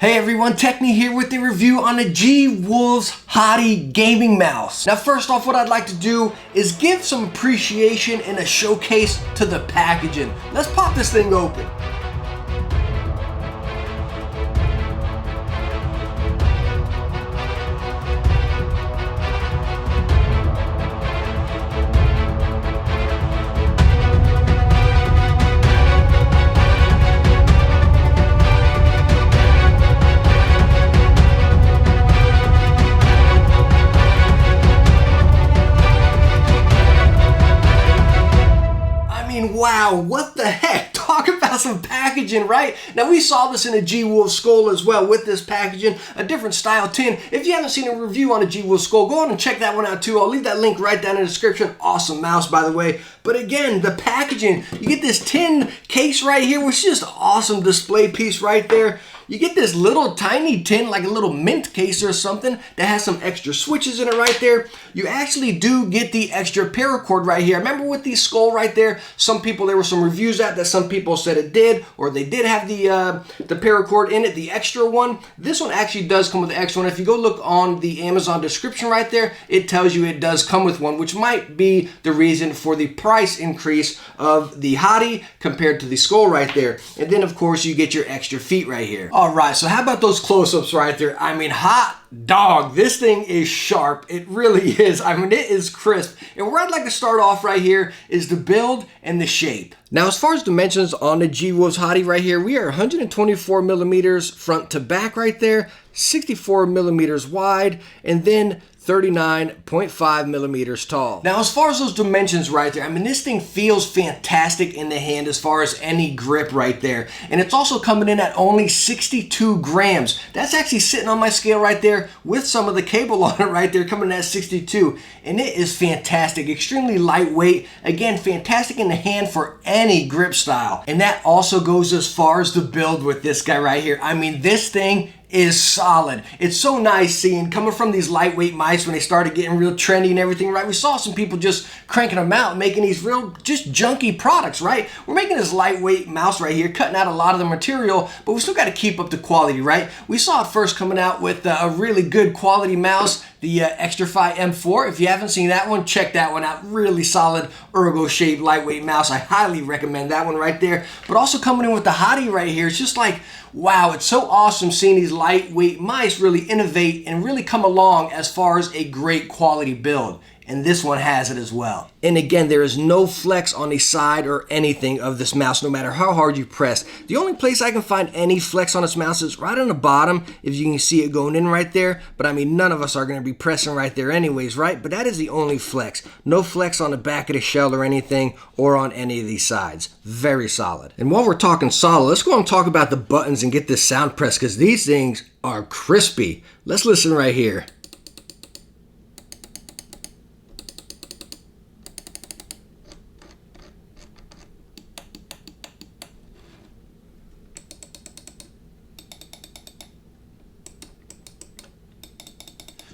Hey everyone, Techni here with a review on the G-Wolves Hati gaming mouse. Now first off, what I'd like to do is give some appreciation and a showcase to the packaging. Let's pop this thing open. Wow, what the heck? Talk about some packaging, right? Now we saw this in a G-Wolf Skull as well with this packaging, a different style tin. If you haven't seen a review on a G-Wolf Skull, go on and check that one out too. I'll leave that link right down in the description. Awesome mouse, by the way. But again, the packaging, you get this tin case right here, which is just an awesome display piece right there. You get this little tiny tin, like a little mint case or something, that has some extra switches in it right there. You actually do get the extra paracord right here. Remember with the Skull right there, there were some reviews that some people said it did, or they did have the paracord in it, the extra one. This one actually does come with the extra one. If you go look on the Amazon description right there, it tells you it does come with one, which might be the reason for the price increase of the Hati compared to the Skull right there. And then of course you get your extra feet right here. All right, so how about those close-ups right there? I mean, hot dog, this thing is sharp. It really is. I mean, it is crisp. And where I'd like to start off right here is the build and the shape. Now, as far as dimensions on the G-Wolves Hati right here, we are 124 millimeters front to back right there, 64 millimeters wide, and then 39.5 millimeters tall. Now, as far as those dimensions right there, I mean, this thing feels fantastic in the hand as far as any grip right there. And it's also coming in at only 62 grams. That's actually sitting on my scale right there with some of the cable on it right there, coming in at 62. And it is fantastic, extremely lightweight. Again, fantastic in the hand for any grip style. And that also goes as far as the build with this guy right here. I mean, this thing is solid. It's so nice seeing coming from these lightweight mice when they started getting real trendy and everything, right? We saw some people just cranking them out, making these real just junky products, right? We're making this lightweight mouse right here, cutting out a lot of the material, but we still got to keep up the quality, right? We saw it first coming out with a really good quality mouse, the Xtrfy M4. If you haven't seen that one, check that one out. Really solid ergo shaped lightweight mouse. I highly recommend that one right there. But also coming in with the Hati right here, it's just like, wow, it's so awesome seeing these lightweight mice really innovate and really come along as far as a great quality build. And this one has it as well. And again, there is no flex on the side or anything of this mouse, no matter how hard you press. The only place I can find any flex on this mouse is right on the bottom, if you can see it going in right there. But I mean, none of us are going to be pressing right there anyways, right? But that is the only flex. No flex on the back of the shell or anything, or on any of these sides. Very solid. And while we're talking solid, let's go and talk about the buttons and get this sound press, because these things are crispy. Let's listen right here.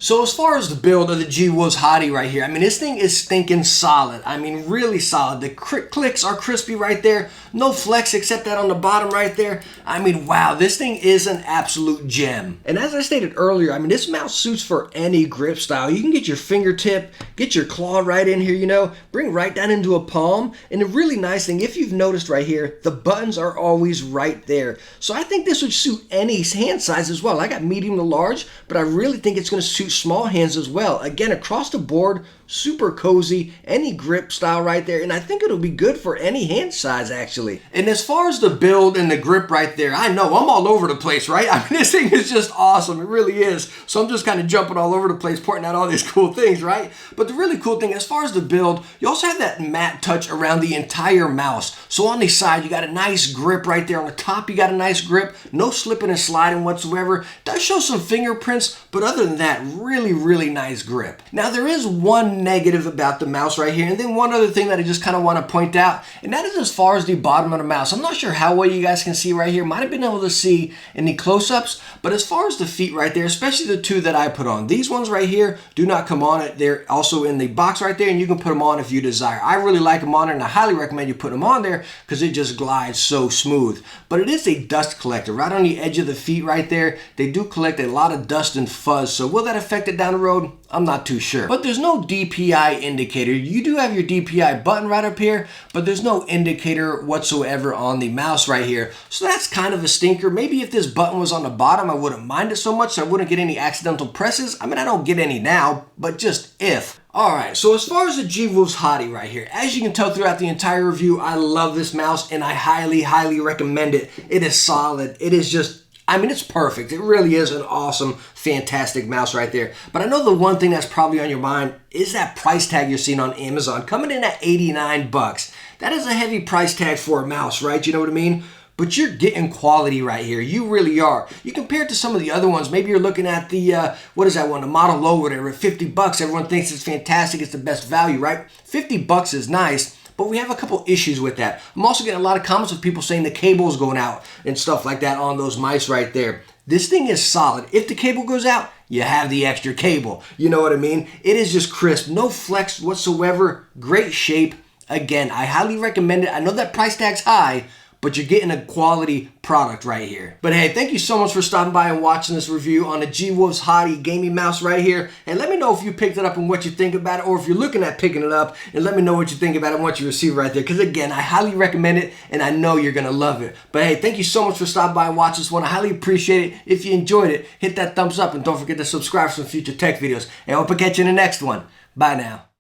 So as far as the build of the G-Wolves Hati right here, I mean, this thing is stinking solid. I mean, really solid. The clicks are crispy right there. No flex except that on the bottom right there. I mean, wow, this thing is an absolute gem. And as I stated earlier, I mean, this mouse suits for any grip style. You can get your fingertip, get your claw right in here, you know, bring right down into a palm. And the really nice thing, if you've noticed right here, the buttons are always right there. So I think this would suit any hand size as well. I got medium to large, but I really think it's going to suit small hands as well. Again, across the board, super cozy, any grip style right there, and I think it'll be good for any hand size actually. And as far as the build and the grip right there, I know I'm all over the place, right? I mean, this thing is just awesome. It really is. So I'm just kind of jumping all over the place, pointing out all these cool things, right? But the really cool thing, as far as the build, you also have that matte touch around the entire mouse. So on the side, you got a nice grip right there. On the top, you got a nice grip. No slipping and sliding whatsoever. Does show some fingerprints, but other than that, really nice grip. Now, there is one negative about the mouse right here. And then one other thing that I just kind of want to point out, and that is as far as the bottom of the mouse. I'm not sure how well you guys can see right here. Might have been able to see in the close-ups, but as far as the feet right there, especially the two that I put on, these ones right here do not come on it. They're also in the box right there, and you can put them on if you desire. I really like them on there, and I highly recommend you put them on there because it just glides so smooth. But it is a dust collector right on the edge of the feet right there. They do collect a lot of dust and fuzz, so will that affect it down the road? I'm not too sure. But there's no DPI indicator. You do have your DPI button right up here, but there's no indicator whatsoever on the mouse right here. So that's kind of a stinker. Maybe if this button was on the bottom, I wouldn't mind it so much, so I wouldn't get any accidental presses. I mean, I don't get any now, but just if. Alright, so as far as the G-Wolves Hati right here, as you can tell throughout the entire review, I love this mouse and I highly, highly recommend it. It is solid. It is just, I mean, it's perfect. It really is an awesome, fantastic mouse right there. But I know the one thing that's probably on your mind is that price tag you're seeing on Amazon coming in at 89 bucks. That is a heavy price tag for a mouse, right? You know what I mean? But you're getting quality right here. You really are. You compare it to some of the other ones. Maybe you're looking at the, what is that one? The Model Low, whatever, at 50 bucks. Everyone thinks it's fantastic. It's the best value, right? 50 bucks is nice. But we have a couple issues with that. I'm also getting a lot of comments of people saying the cable is going out and stuff like that on those mice right there. This thing is solid. If the cable goes out, you have the extra cable. You know what I mean? It is just crisp. No flex whatsoever. Great shape. Again, I highly recommend it. I know that price tag's high, but you're getting a quality product right here. But hey, thank you so much for stopping by and watching this review on the G-Wolves Hati gaming mouse right here. And let me know if you picked it up and what you think about it, or if you're looking at picking it up, and let me know what you think about it and what you receive right there. Because again, I highly recommend it, and I know you're gonna love it. But hey, thank you so much for stopping by and watching this one. I highly appreciate it. If you enjoyed it, hit that thumbs up, and don't forget to subscribe for some future tech videos. And I hope I catch you in the next one. Bye now.